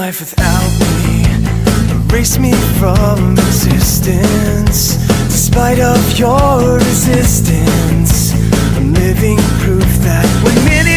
life without me, erase me from existence. Despite of your resistance, I'm living proof that when minutes